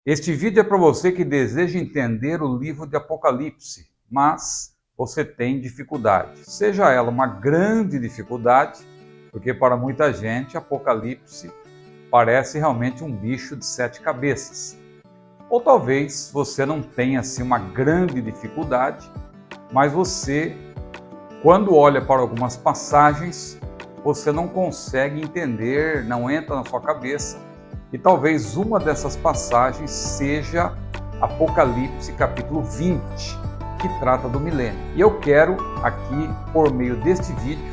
Este vídeo é para você que deseja entender o livro de Apocalipse, mas você tem dificuldade. Seja ela uma grande dificuldade, porque para muita gente Apocalipse parece realmente um bicho de 7 cabeças. Ou talvez você não tenha assim uma grande dificuldade, mas você, quando olha para algumas passagens, você não consegue entender, não entra na sua cabeça. E talvez uma dessas passagens seja Apocalipse capítulo 20, que trata do milênio. E eu quero aqui, por meio deste vídeo,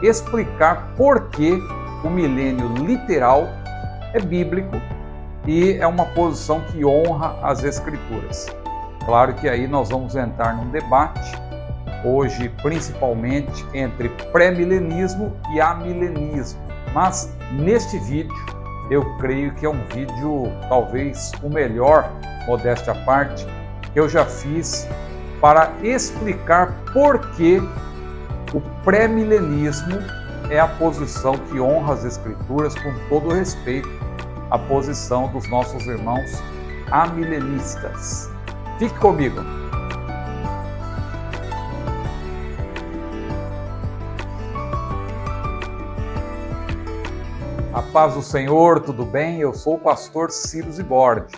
explicar por que o milênio literal é bíblico e é uma posição que honra as Escrituras. Claro que aí nós vamos entrar num debate, hoje principalmente entre pré-milenismo e amilenismo. Mas neste vídeo, eu creio que é um vídeo, talvez o melhor, modéstia à parte, que eu já fiz para explicar por que o pré-milenismo é a posição que honra as Escrituras, com todo respeito à posição dos nossos irmãos amilenistas. Fique comigo. A paz do Senhor, tudo bem? Eu sou o pastor Ciro Zibordi.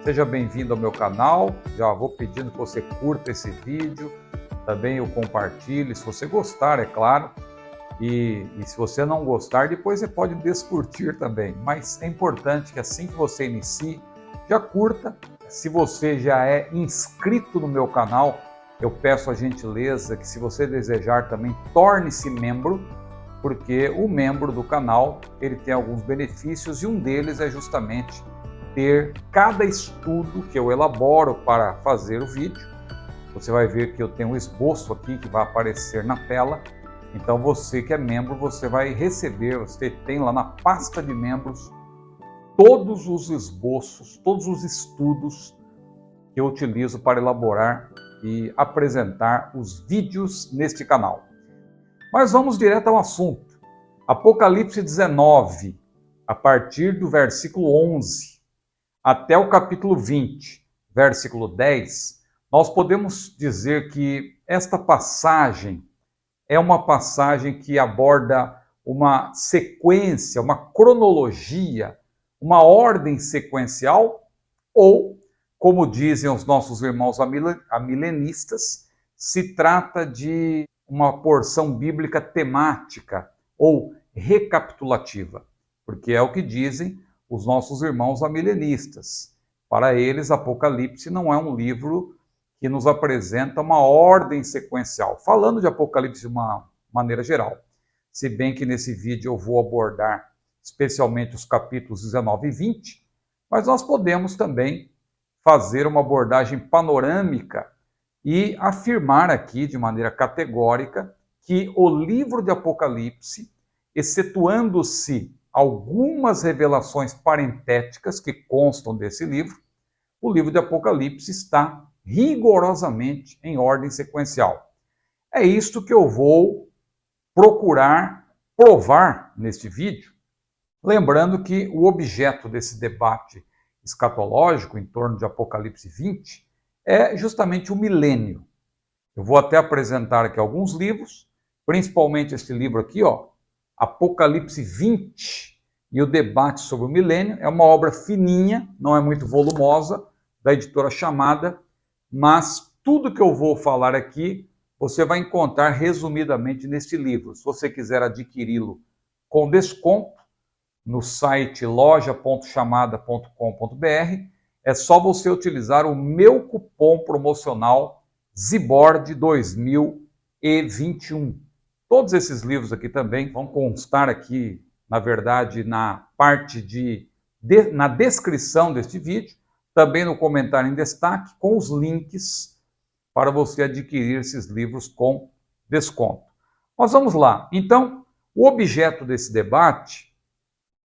Seja bem-vindo ao meu canal. Já vou pedindo que você curta esse vídeo, também o compartilhe, se você gostar, é claro. E se você não gostar, depois você pode descurtir também. Mas é importante que assim que você inicie, já curta. Se você já é inscrito no meu canal, eu peço a gentileza que, se você desejar também, torne-se membro, porque o membro do canal, ele tem alguns benefícios e um deles é justamente ter cada estudo que eu elaboro para fazer o vídeo. Você vai ver que eu tenho um esboço aqui que vai aparecer na tela. Então você que é membro, você vai receber, você tem lá na pasta de membros todos os esboços, todos os estudos que eu utilizo para elaborar e apresentar os vídeos neste canal. Mas vamos direto ao assunto. Apocalipse 19, a partir do versículo 11 até o capítulo 20, versículo 10, nós podemos dizer que esta passagem é uma passagem que aborda uma sequência, uma cronologia, uma ordem sequencial, ou, como dizem os nossos irmãos amilenistas, se trata de uma porção bíblica temática ou recapitulativa, porque é o que dizem os nossos irmãos amilenistas. Para eles, Apocalipse não é um livro que nos apresenta uma ordem sequencial, falando de Apocalipse de uma maneira geral. Se bem que nesse vídeo eu vou abordar especialmente os capítulos 19 e 20, mas nós podemos também fazer uma abordagem panorâmica e afirmar aqui de maneira categórica que o livro de Apocalipse, excetuando-se algumas revelações parentéticas que constam desse livro, o livro de Apocalipse está rigorosamente em ordem sequencial. É isto que eu vou procurar provar neste vídeo, lembrando que o objeto desse debate escatológico em torno de Apocalipse 20 é justamente o milênio. Eu vou até apresentar aqui alguns livros, principalmente este livro aqui, Apocalipse 20 e o debate sobre o milênio. É uma obra fininha, não é muito volumosa, da editora Chamada, mas tudo que eu vou falar aqui, você vai encontrar resumidamente neste livro. Se você quiser adquiri-lo com desconto, no site loja.chamada.com.br, é só você utilizar o meu cupom promocional Zibordi 2021. Todos esses livros aqui também vão constar aqui, na verdade, na parte na descrição deste vídeo, também no comentário em destaque, com os links para você adquirir esses livros com desconto. Mas vamos lá. Então, o objeto desse debate,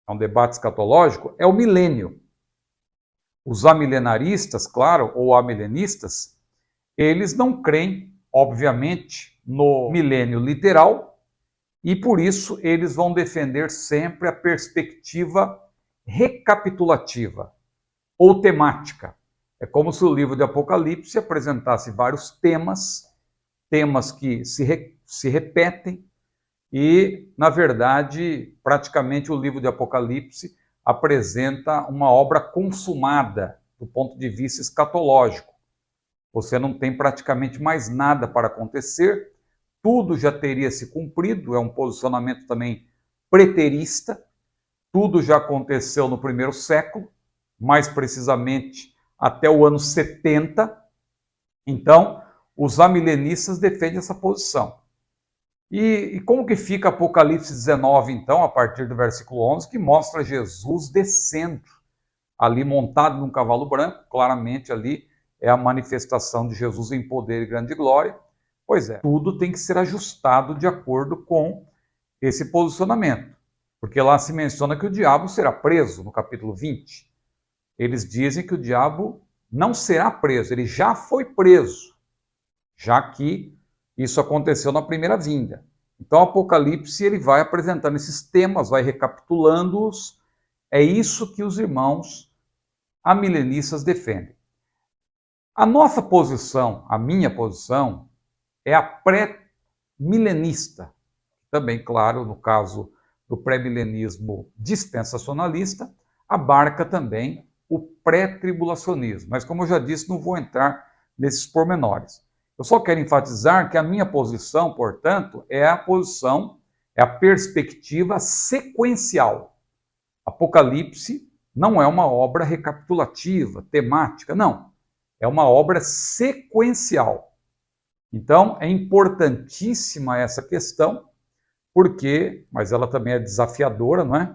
é um debate escatológico, é o milênio. Os amilenaristas, claro, ou amilenistas, eles não creem, obviamente, no milênio literal, e por isso eles vão defender sempre a perspectiva recapitulativa. ou temática. É como se o livro de Apocalipse apresentasse vários temas, temas que se repetem, e, na verdade, praticamente o livro de Apocalipse apresenta uma obra consumada do ponto de vista escatológico. Você não tem praticamente mais nada para acontecer, tudo já teria se cumprido, é um posicionamento também preterista, tudo já aconteceu no primeiro século, mais precisamente até o ano 70. Então, os amilenistas defendem essa posição. E como que fica Apocalipse 19, então, a partir do versículo 11, que mostra Jesus descendo, ali montado num cavalo branco, claramente ali é a manifestação de Jesus em poder e grande glória. Pois é, tudo tem que ser ajustado de acordo com esse posicionamento, porque lá se menciona que o diabo será preso, no capítulo 20. Eles dizem que o diabo não será preso, ele já foi preso, já que isso aconteceu na primeira vinda. Então, o Apocalipse ele vai apresentando esses temas, vai recapitulando-os. É isso que os irmãos amilenistas defendem. A nossa posição, a minha posição, é a pré-milenista. Também, claro, no caso do pré-milenismo dispensacionalista, abarca também o pré-tribulacionismo. Mas, como eu já disse, não vou entrar nesses pormenores. Eu só quero enfatizar que a minha posição, portanto, é a perspectiva sequencial. Apocalipse não é uma obra recapitulativa, temática, não. É uma obra sequencial. Então, é importantíssima essa questão, mas ela também é desafiadora, não é?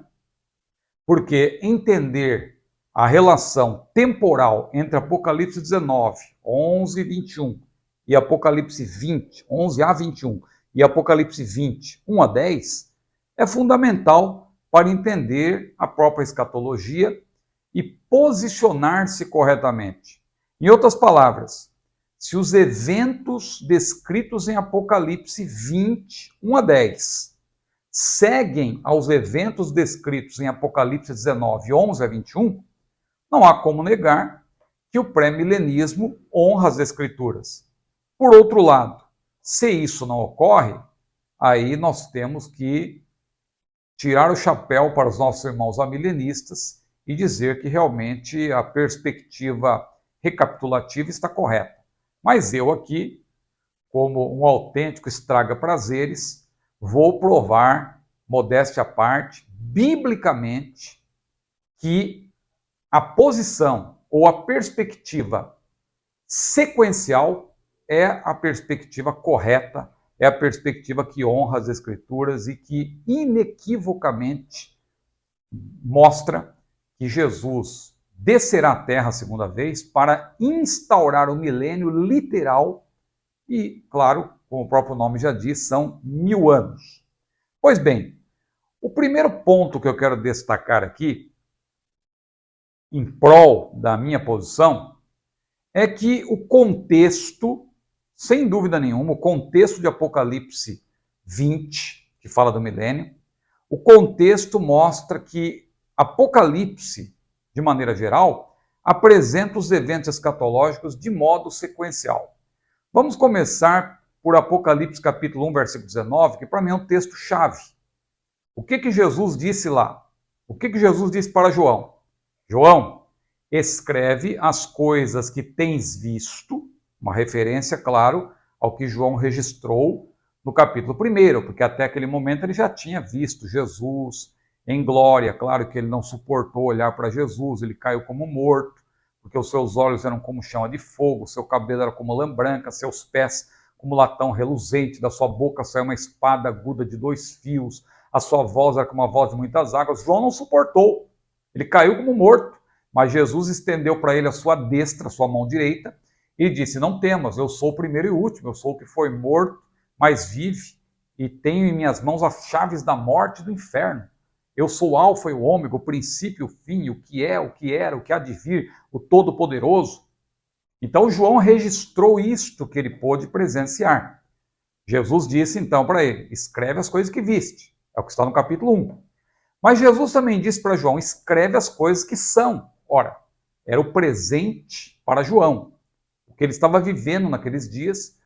Porque entender a relação temporal entre Apocalipse 19, 11 e 21, e Apocalipse 20, 11 a 21, e Apocalipse 20, 1 a 10, é fundamental para entender a própria escatologia e posicionar-se corretamente. Em outras palavras, se os eventos descritos em Apocalipse 20, 1 a 10, seguem aos eventos descritos em Apocalipse 19, 11 a 21, não há como negar que o pré-milenismo honra as Escrituras. Por outro lado, se isso não ocorre, aí nós temos que tirar o chapéu para os nossos irmãos amilenistas e dizer que realmente a perspectiva recapitulativa está correta. Mas eu aqui, como um autêntico estraga-prazeres, vou provar, modéstia à parte, biblicamente, que a posição ou a perspectiva sequencial é a perspectiva correta, é a perspectiva que honra as Escrituras e que inequivocamente mostra que Jesus descerá à Terra a segunda vez para instaurar o milênio literal e, claro, como o próprio nome já diz, são 1000 anos. Pois bem, o primeiro ponto que eu quero destacar aqui, em prol da minha posição, é que o contexto, sem dúvida nenhuma, o contexto de Apocalipse 20, que fala do milênio, o contexto mostra que Apocalipse, de maneira geral, apresenta os eventos escatológicos de modo sequencial. Vamos começar por Apocalipse capítulo 1, versículo 19, que para mim é um texto-chave. O que Jesus disse lá? O que Jesus disse para João? João, escreve as coisas que tens visto, uma referência, claro, ao que João registrou no capítulo 1, porque até aquele momento ele já tinha visto Jesus em glória. Claro que ele não suportou olhar para Jesus, ele caiu como morto, porque os seus olhos eram como chama de fogo, seu cabelo era como lã branca, seus pés como latão reluzente, da sua boca saiu uma espada aguda de 2 fios, a sua voz era como a voz de muitas águas. João não suportou, ele caiu como morto, mas Jesus estendeu para ele a sua destra, a sua mão direita, e disse: não temas, eu sou o primeiro e o último, eu sou o que foi morto, mas vive, e tenho em minhas mãos as chaves da morte e do inferno. Eu sou o alfa e o ômega, o princípio e o fim, o que é, o que era, o que há de vir, o Todo-Poderoso. Então João registrou isto que ele pôde presenciar. Jesus disse então para ele: escreve as coisas que viste. É o que está no capítulo 1. Mas Jesus também disse para João: escreve as coisas que são. Ora, era o presente para João, o que ele estava vivendo naqueles dias,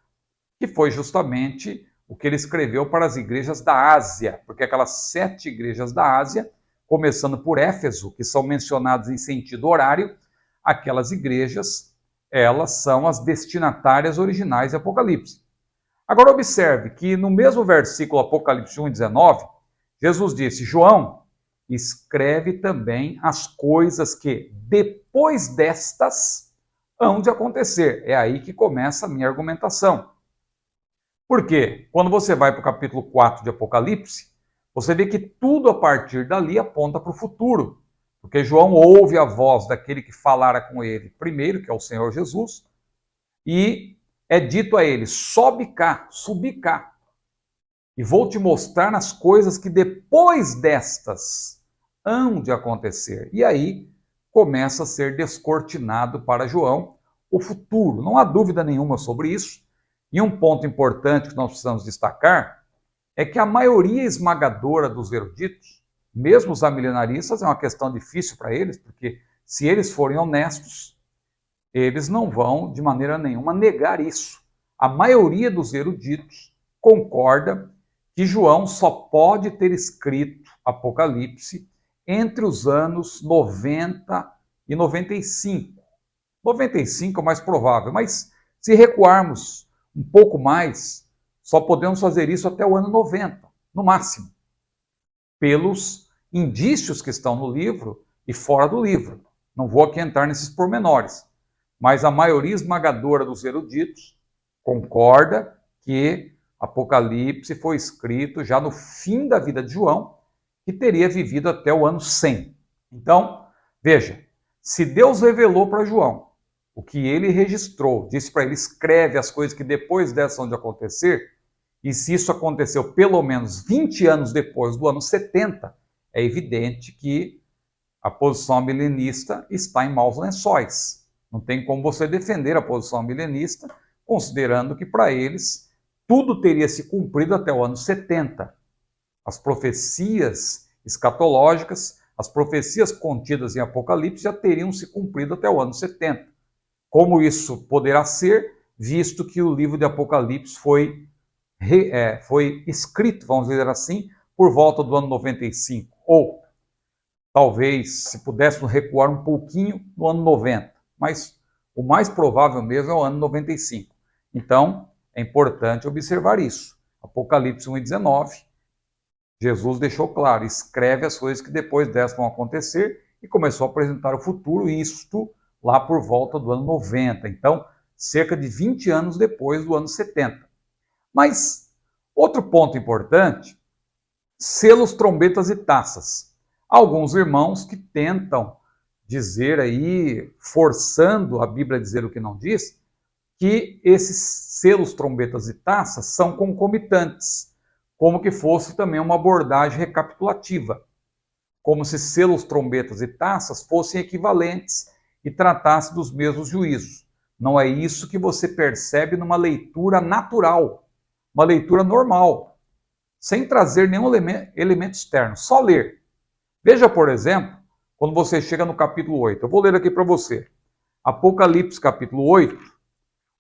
que foi justamente o que ele escreveu para as igrejas da Ásia, porque aquelas 7 igrejas da Ásia, começando por Éfeso, que são mencionadas em sentido horário, aquelas igrejas, elas são as destinatárias originais de Apocalipse. Agora observe que no mesmo versículo Apocalipse 1:19, Jesus disse: João, escreve também as coisas que depois destas hão de acontecer. É aí que começa a minha argumentação. Por quê? Quando você vai para o capítulo 4 de Apocalipse, você vê que tudo a partir dali aponta para o futuro. Porque João ouve a voz daquele que falara com ele primeiro, que é o Senhor Jesus, e é dito a ele: sobe cá, subi cá, e vou te mostrar as coisas que depois destas hão de acontecer. E aí começa a ser descortinado para João o futuro. Não há dúvida nenhuma sobre isso. E um ponto importante que nós precisamos destacar é que a maioria esmagadora dos eruditos, mesmo os amilenaristas, é uma questão difícil para eles, porque se eles forem honestos, eles não vão de maneira nenhuma negar isso. A maioria dos eruditos concorda que João só pode ter escrito Apocalipse entre os anos 90 e 95. 95 é o mais provável, mas se recuarmos um pouco mais, só podemos fazer isso até o ano 90, no máximo, pelos indícios que estão no livro e fora do livro. Não vou aqui entrar nesses pormenores, mas a maioria esmagadora dos eruditos concorda que Apocalipse foi escrito já no fim da vida de João, que teria vivido até o ano 100. Então, veja, se Deus revelou para João o que ele registrou, disse para ele: escreve as coisas que depois dessas vão de acontecer, e se isso aconteceu pelo menos 20 anos depois do ano 70, é evidente que a posição milenista está em maus lençóis. Não tem como você defender a posição milenista, considerando que para eles tudo teria se cumprido até o ano 70. As profecias escatológicas, as profecias contidas em Apocalipse já teriam se cumprido até o ano 70. Como isso poderá ser, visto que o livro de Apocalipse foi escrito, vamos dizer assim, por volta do ano 95, ou talvez, se pudéssemos recuar um pouquinho, no ano 90, mas o mais provável mesmo é o ano 95. Então, é importante observar isso. Apocalipse 1:19, Jesus deixou claro: escreve as coisas que depois dessas vão acontecer, e começou a apresentar o futuro, isto lá por volta do ano 90, então cerca de 20 anos depois do ano 70. Mas outro ponto importante: selos, trombetas e taças. Alguns irmãos que tentam dizer aí, forçando a Bíblia a dizer o que não diz, que esses selos, trombetas e taças são concomitantes, como que fosse também uma abordagem recapitulativa, como se selos, trombetas e taças fossem equivalentes e tratasse dos mesmos juízos. Não é isso que você percebe numa leitura natural, uma leitura normal, sem trazer nenhum elemento externo, só ler. Veja, por exemplo, quando você chega no capítulo 8, eu vou ler aqui para você. Apocalipse capítulo 8,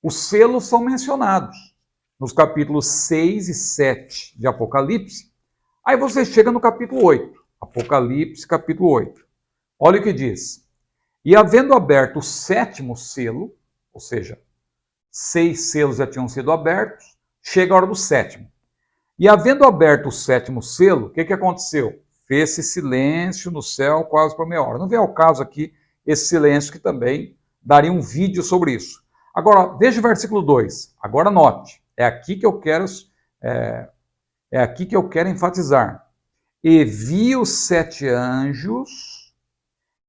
os selos são mencionados nos capítulos 6 e 7 de Apocalipse. Aí você chega no capítulo 8, Apocalipse capítulo 8. Olha o que diz: e havendo aberto o 7º selo, ou seja, 6 selos já tinham sido abertos, chega a hora do 7º. E havendo aberto o 7º selo, o que aconteceu? Fez-se silêncio no céu quase por meia hora. Não vem ao caso aqui esse silêncio, que também daria um vídeo sobre isso. Agora, veja o versículo 2. Agora note, é aqui que eu quero enfatizar. E vi os 7 anjos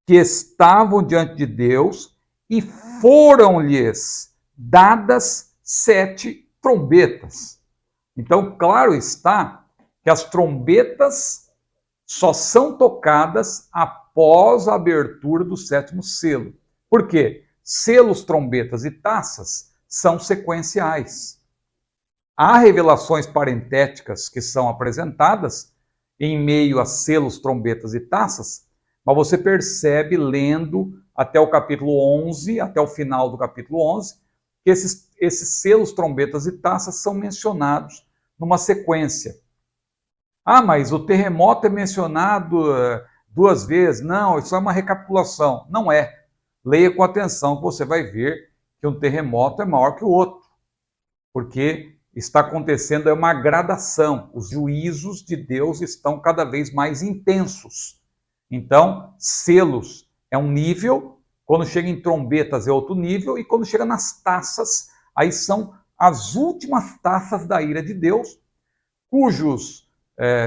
que estavam diante de Deus, e foram-lhes dadas 7 trombetas. Então, claro está que as trombetas só são tocadas após a abertura do 7º selo. Por quê? Selos, trombetas e taças são sequenciais. Há revelações parentéticas que são apresentadas em meio a selos, trombetas e taças, mas você percebe lendo até o capítulo 11, até o final do capítulo 11, que esses selos, trombetas e taças são mencionados numa sequência. Ah, mas o terremoto é mencionado duas vezes. Não, isso é uma recapitulação. Não é. Leia com atenção que você vai ver que um terremoto é maior que o outro, porque está acontecendo uma gradação. Os juízos de Deus estão cada vez mais intensos. Então, selos é um nível, quando chega em trombetas é outro nível, e quando chega nas taças, aí são as últimas taças da ira de Deus, cujos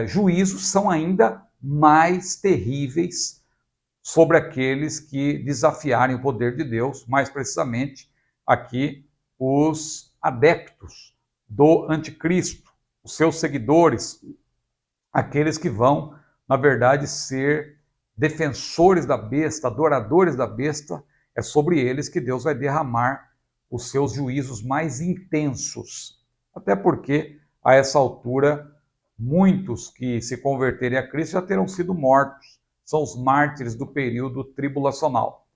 juízos são ainda mais terríveis sobre aqueles que desafiarem o poder de Deus, mais precisamente aqui os adeptos do anticristo, os seus seguidores, aqueles que vão, na verdade, ser defensores da besta, adoradores da besta, é sobre eles que Deus vai derramar os seus juízos mais intensos. Até porque, a essa altura, muitos que se converterem a Cristo já terão sido mortos. São os mártires do período tribulacional.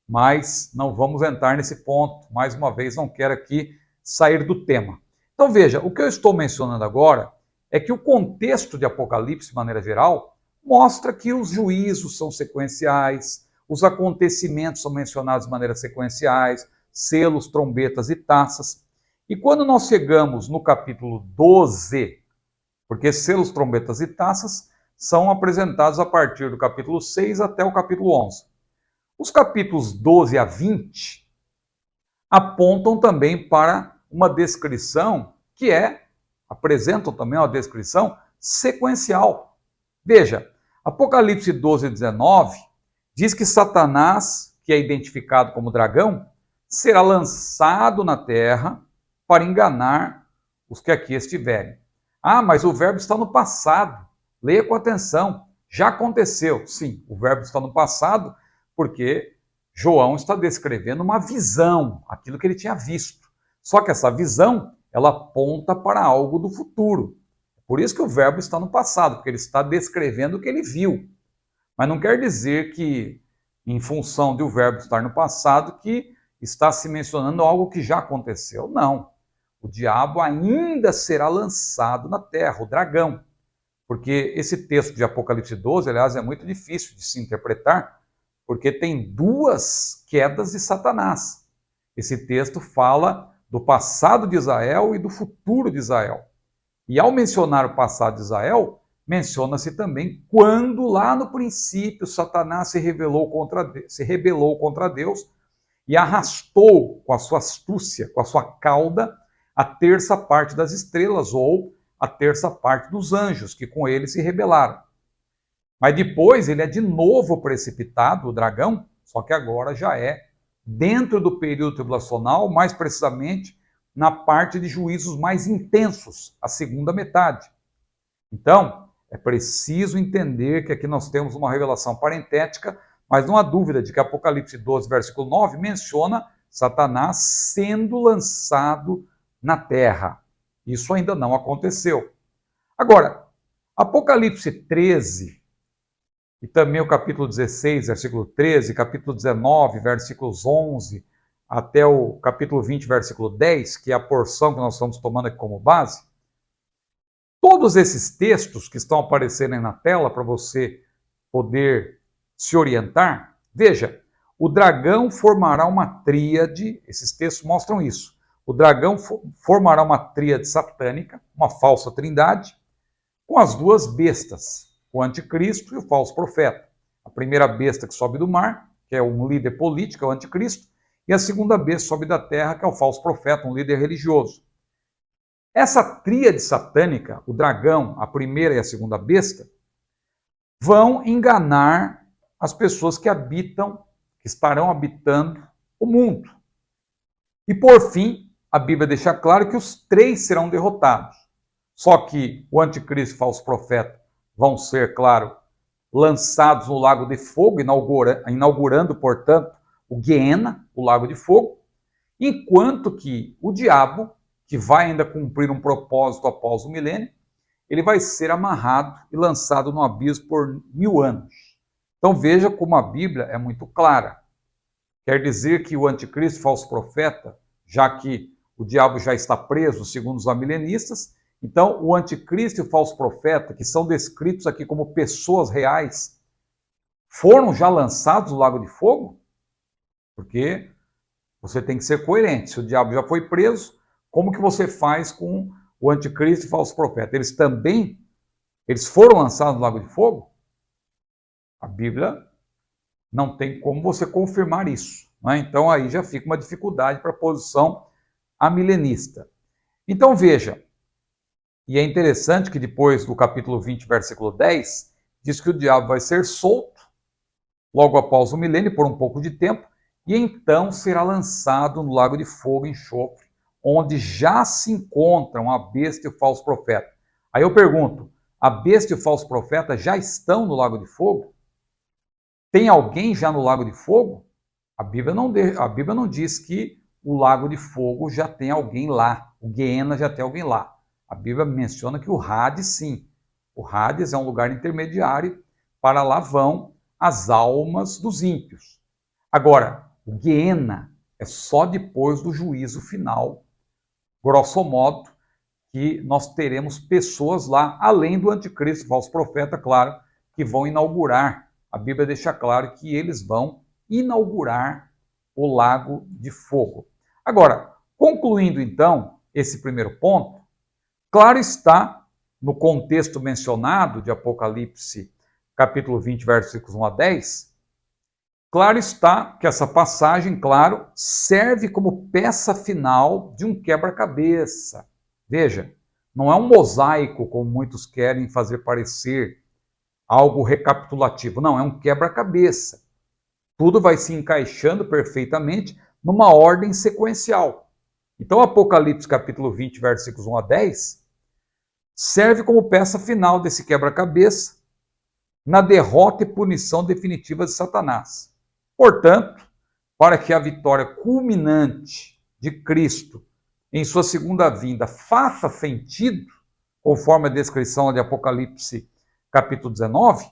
Mas não vamos entrar nesse ponto. Mais uma vez, não quero aqui sair do tema. Então veja, o que eu estou mencionando agora é que o contexto de Apocalipse, de maneira geral, mostra que os juízos são sequenciais, os acontecimentos são mencionados de maneira sequenciais, selos, trombetas e taças. E quando nós chegamos no capítulo 12, porque selos, trombetas e taças são apresentados a partir do capítulo 6 até o capítulo 11. Os capítulos 12 a 20 apontam também para uma descrição que apresentam também uma descrição sequencial. Veja, Apocalipse 12 e 19 diz que Satanás, que é identificado como dragão, será lançado na terra para enganar os que aqui estiverem. Ah, mas o verbo está no passado. Leia com atenção. Já aconteceu. Sim, o verbo está no passado porque João está descrevendo uma visão, aquilo que ele tinha visto. Só que essa visão, ela aponta para algo do futuro. Por isso que o verbo está no passado, porque ele está descrevendo o que ele viu. Mas não quer dizer que, em função de o verbo estar no passado, que está se mencionando algo que já aconteceu. Não. O diabo ainda será lançado na terra, o dragão. Porque esse texto de Apocalipse 12, aliás, é muito difícil de se interpretar, porque tem duas quedas de Satanás. Esse texto fala do passado de Israel e do futuro de Israel. E ao mencionar o passado de Israel, menciona-se também quando lá no princípio Satanás se rebelou contra Deus e arrastou com a sua astúcia, com a sua cauda, a terça parte das estrelas ou a terça parte dos anjos que com ele se rebelaram. Mas depois ele é de novo precipitado, o dragão, só que agora já é dentro do período tribulacional, mais precisamente na parte de juízos mais intensos, a segunda metade. Então, é preciso entender que aqui nós temos uma revelação parentética, mas não há dúvida de que Apocalipse 12, versículo 9, menciona Satanás sendo lançado na terra. Isso ainda não aconteceu. Agora, Apocalipse 13, e também o capítulo 16, versículo 13, capítulo 19, versículos 11, até o capítulo 20, versículo 10, que é a porção que nós estamos tomando aqui como base, todos esses textos que estão aparecendo aí na tela para você poder se orientar, veja, o dragão formará uma tríade, esses textos mostram isso, o dragão formará uma tríade satânica, uma falsa trindade, com as duas bestas, o anticristo e o falso profeta. A primeira besta que sobe do mar, que é um líder político, é o anticristo, e a segunda besta sobe da terra, que é o falso profeta, um líder religioso. Essa tríade satânica, o dragão, a primeira e a segunda besta, vão enganar as pessoas que estarão habitando o mundo. E por fim, a Bíblia deixa claro que os três serão derrotados. Só que o anticristo e o falso profeta vão ser, claro, lançados no lago de fogo, inaugurando, portanto, o Guiena, o lago de fogo, enquanto que o diabo, que vai ainda cumprir um propósito após o milênio, ele vai ser amarrado e lançado no abismo por 1000 anos. Então veja como a Bíblia é muito clara. Quer dizer que o anticristo falso profeta, já que o diabo já está preso, segundo os amilenistas, então o anticristo e o falso profeta, que são descritos aqui como pessoas reais, foram já lançados no lago de fogo? Porque você tem que ser coerente. Se o diabo já foi preso, como que você faz com o anticristo e o falso profeta? Eles foram lançados no lago de fogo? A Bíblia não tem como você confirmar isso. Né? Então aí já fica uma dificuldade para a posição amilenista. Então veja, e é interessante que depois do capítulo 20, versículo 10, diz que o diabo vai ser solto logo após o milênio, por um pouco de tempo, e então será lançado no lago de fogo e enxofre, onde já se encontram a besta e o falso profeta. Aí eu pergunto, a besta e o falso profeta já estão no lago de fogo? Tem alguém já no lago de fogo? A Bíblia não diz que o lago de fogo já tem alguém lá, o Guiena já tem alguém lá. A Bíblia menciona que o Hades, sim. O Hades é um lugar intermediário, para lá vão as almas dos ímpios. Agora, o Guiena é só depois do juízo final, grosso modo, que nós teremos pessoas lá, além do anticristo, falso profeta, claro, que vão inaugurar. A Bíblia deixa claro que eles vão inaugurar o lago de fogo. Agora, concluindo então esse primeiro ponto, claro está, no contexto mencionado de Apocalipse, capítulo 20, versículos 1 a 10, claro está que essa passagem, claro, serve como peça final de um quebra-cabeça. Veja, não é um mosaico, como muitos querem fazer parecer, algo recapitulativo. Não, é um quebra-cabeça. Tudo vai se encaixando perfeitamente numa ordem sequencial. Então, Apocalipse capítulo 20, versículos 1 a 10, serve como peça final desse quebra-cabeça na derrota e punição definitiva de Satanás. Portanto, para que a vitória culminante de Cristo em sua segunda vinda faça sentido, conforme a descrição de Apocalipse capítulo 19,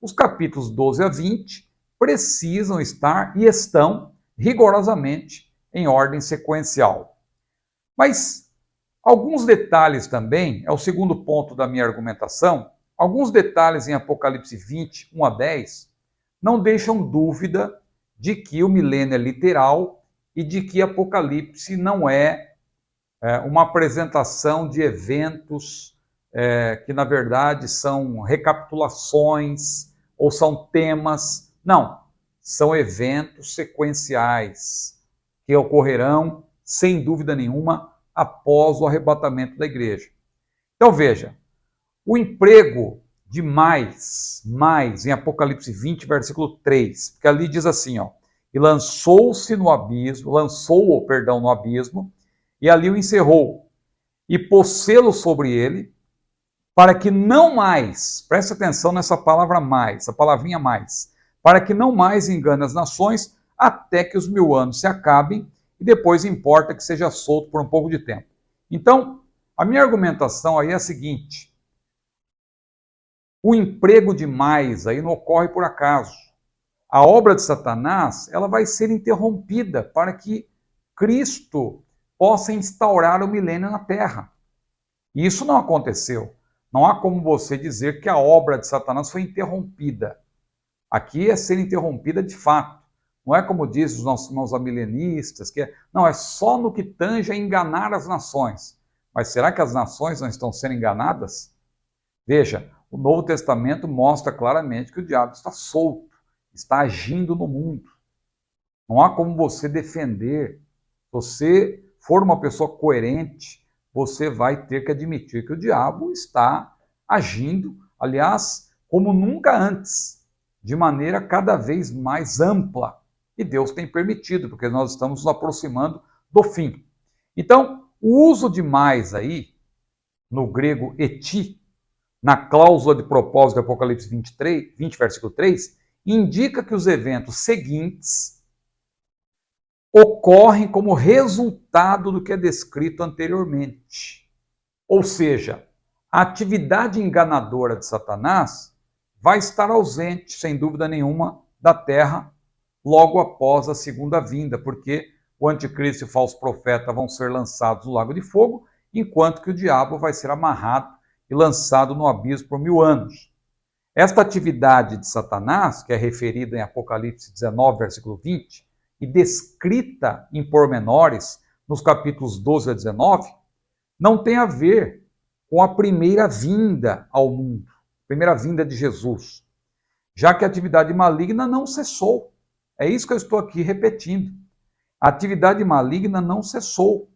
os capítulos 12 a 20 precisam estar e estão rigorosamente em ordem sequencial. Mas alguns detalhes também, é o segundo ponto da minha argumentação, alguns detalhes em Apocalipse 20, 1 a 10, não deixam dúvida de que o milênio é literal e de que Apocalipse não é uma apresentação de eventos que, na verdade, são recapitulações ou são temas. Não, são eventos sequenciais que ocorrerão, sem dúvida nenhuma, após o arrebatamento da igreja. Então, veja, o emprego de mais em Apocalipse 20, versículo 3, porque ali diz assim, ó, e lançou-o no abismo, e ali o encerrou, e pôs selo sobre ele, para que não mais, preste atenção nessa palavra mais, a palavrinha mais, para que não mais engane as nações, até que os 1000 anos se acabem, e depois importa que seja solto por um pouco de tempo. Então, a minha argumentação aí é a seguinte: o emprego de mais aí não ocorre por acaso. A obra de Satanás, ela vai ser interrompida para que Cristo possa instaurar o milênio na Terra. E isso não aconteceu. Não há como você dizer que a obra de Satanás foi interrompida. Aqui é ser interrompida de fato. Não é como dizem os nossos irmãos amilenistas, não, é só no que tange a enganar as nações. Mas será que as nações não estão sendo enganadas? Veja, o Novo Testamento mostra claramente que o diabo está solto, está agindo no mundo. Não há como você defender. Se você for uma pessoa coerente, você vai ter que admitir que o diabo está agindo, aliás, como nunca antes, de maneira cada vez mais ampla. E Deus tem permitido, porque nós estamos nos aproximando do fim. Então, o uso de mais aí, no grego eti, na cláusula de propósito de Apocalipse 20, versículo 3, indica que os eventos seguintes ocorrem como resultado do que é descrito anteriormente. Ou seja, a atividade enganadora de Satanás vai estar ausente, sem dúvida nenhuma, da terra logo após a segunda vinda, porque o anticristo e o falso profeta vão ser lançados no lago de fogo, enquanto que o diabo vai ser amarrado e lançado no abismo por 1000 anos. Esta atividade de Satanás, que é referida em Apocalipse 19, versículo 20, e descrita em pormenores nos capítulos 12 a 19, não tem a ver com a primeira vinda ao mundo, primeira vinda de Jesus, já que a atividade maligna não cessou. É isso que eu estou aqui repetindo. A atividade maligna não cessou.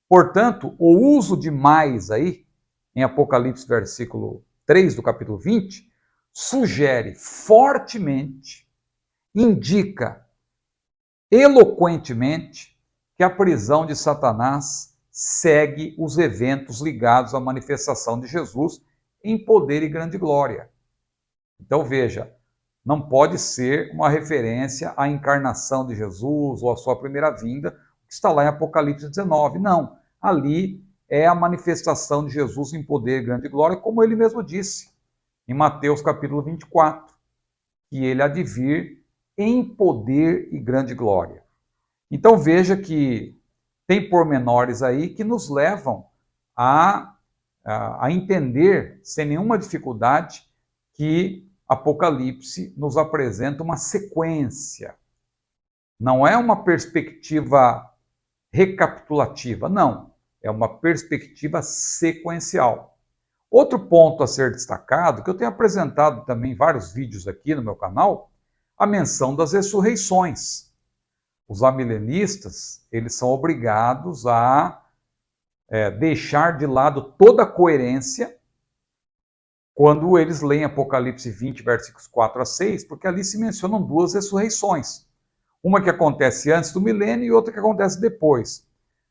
Portanto, o uso de mais aí, em Apocalipse versículo 3 do capítulo 20, sugere fortemente, indica eloquentemente que a prisão de Satanás segue os eventos ligados à manifestação de Jesus em poder e grande glória. Então veja, não pode ser uma referência à encarnação de Jesus ou à sua primeira vinda, que está lá em Apocalipse 19. Não, ali é a manifestação de Jesus em poder e grande glória, como ele mesmo disse em Mateus capítulo 24, que ele há de vir em poder e grande glória. Então veja que tem pormenores aí que nos levam a entender, sem nenhuma dificuldade, que Apocalipse nos apresenta uma sequência. Não é uma perspectiva recapitulativa, não. É uma perspectiva sequencial. Outro ponto a ser destacado, que eu tenho apresentado também em vários vídeos aqui no meu canal, a menção das ressurreições. Os amilenistas, eles são obrigados a deixar de lado toda a coerência quando eles leem Apocalipse 20, versículos 4 a 6, porque ali se mencionam duas ressurreições. Uma que acontece antes do milênio e outra que acontece depois.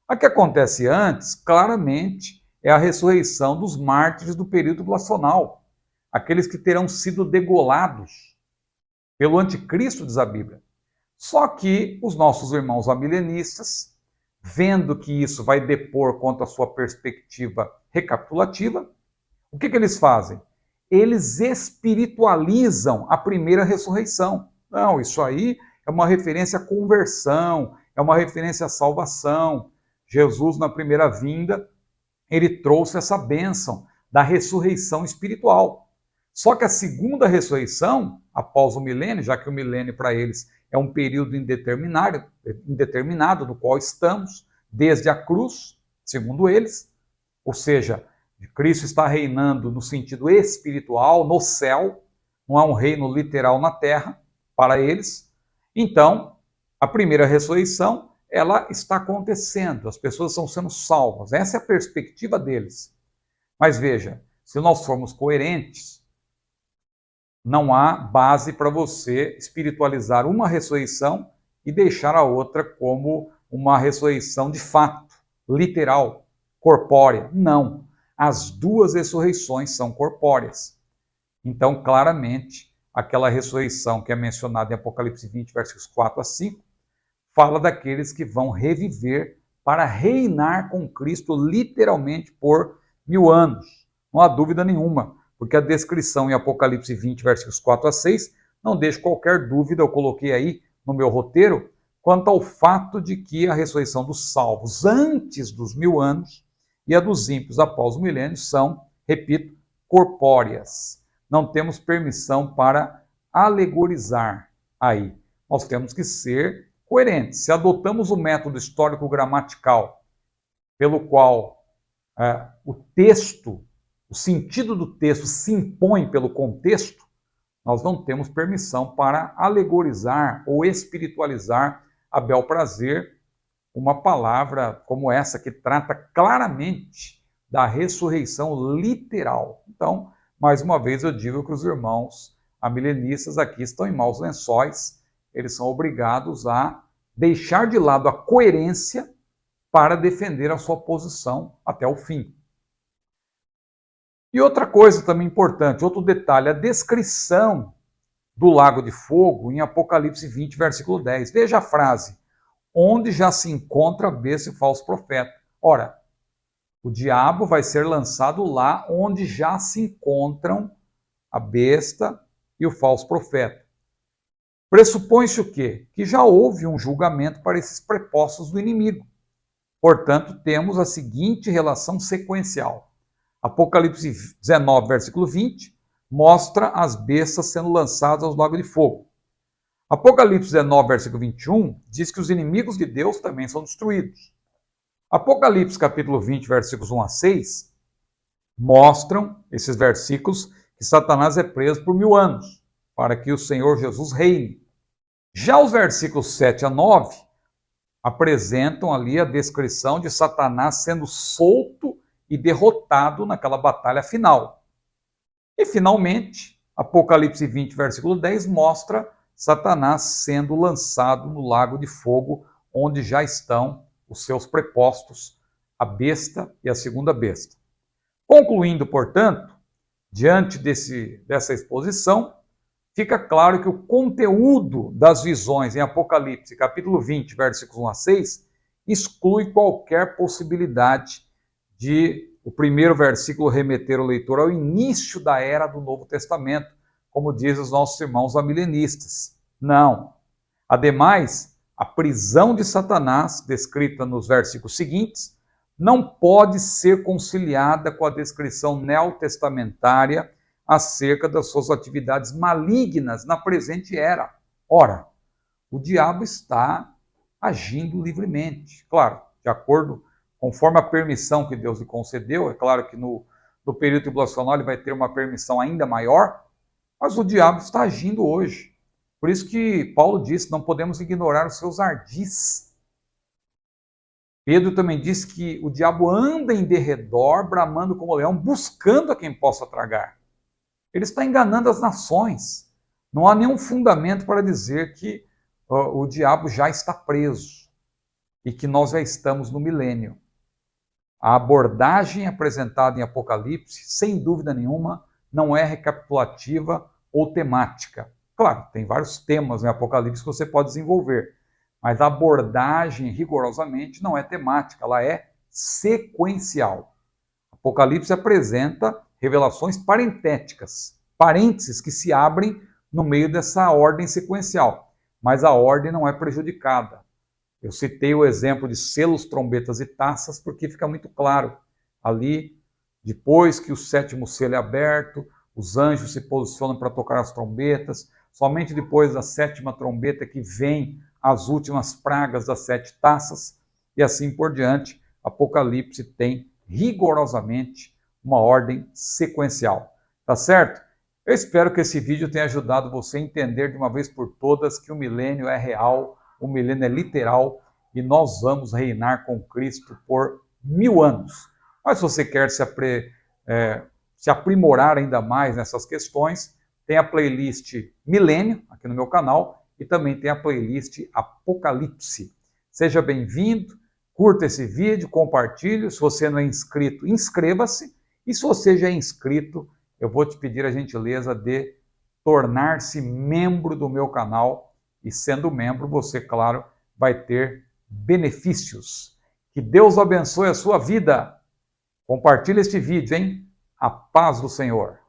A que acontece antes, claramente, é a ressurreição dos mártires do período tribulacional, aqueles que terão sido degolados pelo anticristo, diz a Bíblia. Só que os nossos irmãos amilenistas, vendo que isso vai depor contra a sua perspectiva recapitulativa, o que eles fazem? Eles espiritualizam a primeira ressurreição. Não, isso aí é uma referência à conversão, é uma referência à salvação. Jesus, na primeira vinda, ele trouxe essa bênção da ressurreição espiritual. Só que a segunda ressurreição, após o milênio, já que o milênio para eles é um período indeterminado no qual estamos, desde a cruz, segundo eles, ou seja, Cristo está reinando no sentido espiritual, no céu, não é um reino literal na terra, para eles. Então, a primeira ressurreição, ela está acontecendo, as pessoas estão sendo salvas, essa é a perspectiva deles. Mas veja, se nós formos coerentes, não há base para você espiritualizar uma ressurreição e deixar a outra como uma ressurreição de fato, literal, corpórea. Não. As duas ressurreições são corpóreas. Então, claramente, aquela ressurreição que é mencionada em Apocalipse 20, versículos 4 a 5, fala daqueles que vão reviver para reinar com Cristo literalmente por 1000 anos. Não há dúvida nenhuma, porque a descrição em Apocalipse 20, versículos 4 a 6, não deixa qualquer dúvida, eu coloquei aí no meu roteiro, quanto ao fato de que a ressurreição dos salvos antes dos 1000 anos e a dos ímpios após o milênio são, repito, corpóreas. Não temos permissão para alegorizar aí. Nós temos que ser coerentes. Se adotamos o método histórico-gramatical pelo qual o texto, o sentido do texto se impõe pelo contexto, nós não temos permissão para alegorizar ou espiritualizar a bel prazer uma palavra como essa, que trata claramente da ressurreição literal. Então, mais uma vez eu digo que os irmãos amilenistas aqui estão em maus lençóis, eles são obrigados a deixar de lado a coerência para defender a sua posição até o fim. E outra coisa também importante, outro detalhe, a descrição do lago de fogo em Apocalipse 20, versículo 10. Veja a frase, onde já se encontra a besta e o falso profeta. Ora, o diabo vai ser lançado lá onde já se encontram a besta e o falso profeta. Pressupõe-se o quê? Que já houve um julgamento para esses prepostos do inimigo. Portanto, temos a seguinte relação sequencial. Apocalipse 19, versículo 20, mostra as bestas sendo lançadas aos lagos de fogo. Apocalipse 19, versículo 21, diz que os inimigos de Deus também são destruídos. Apocalipse capítulo 20, versículos 1 a 6, mostram, esses versículos, que Satanás é preso por 1000 anos, para que o Senhor Jesus reine. Já os versículos 7 a 9 apresentam ali a descrição de Satanás sendo solto e derrotado naquela batalha final. E, finalmente, Apocalipse 20, versículo 10, mostra Satanás sendo lançado no lago de fogo, onde já estão os seus prepostos, a besta e a segunda besta. Concluindo, portanto, diante dessa exposição, fica claro que o conteúdo das visões em Apocalipse, capítulo 20, versículos 1 a 6, exclui qualquer possibilidade de o primeiro versículo remeter o leitor ao início da era do Novo Testamento, como dizem os nossos irmãos amilenistas. Não. Ademais, a prisão de Satanás, descrita nos versículos seguintes, não pode ser conciliada com a descrição neotestamentária acerca das suas atividades malignas na presente era. Ora, o diabo está agindo livremente. Claro, de acordo, conforme a permissão que Deus lhe concedeu, é claro que no período tribulacional ele vai ter uma permissão ainda maior, mas o diabo está agindo hoje. Por isso que Paulo disse, não podemos ignorar os seus ardis. Pedro também diz que o diabo anda em derredor, bramando como leão, buscando a quem possa tragar. Ele está enganando as nações. Não há nenhum fundamento para dizer que o diabo já está preso e que nós já estamos no milênio. A abordagem apresentada em Apocalipse, sem dúvida nenhuma, não é recapitulativa ou temática. Claro, tem vários temas em Apocalipse que você pode desenvolver, mas a abordagem, rigorosamente, não é temática, ela é sequencial. Apocalipse apresenta revelações parentéticas, parênteses que se abrem no meio dessa ordem sequencial, mas a ordem não é prejudicada. Eu citei o exemplo de selos, trombetas e taças, porque fica muito claro. Ali, depois que o sétimo selo é aberto, os anjos se posicionam para tocar as trombetas, somente depois da sétima trombeta que vem as últimas pragas das 7 taças, e assim por diante. Apocalipse tem rigorosamente uma ordem sequencial. Tá certo? Eu espero que esse vídeo tenha ajudado você a entender de uma vez por todas que o milênio é real, o milênio é literal e nós vamos reinar com Cristo por 1000 anos. Mas se você quer se aprimorar ainda mais nessas questões, tem a playlist Milênio aqui no meu canal e também tem a playlist Apocalipse. Seja bem-vindo, curta esse vídeo, compartilhe. Se você não é inscrito, inscreva-se. E se você já é inscrito, eu vou te pedir a gentileza de tornar-se membro do meu canal. E sendo membro, você, claro, vai ter benefícios. Que Deus abençoe a sua vida. Compartilhe este vídeo, hein? A paz do Senhor.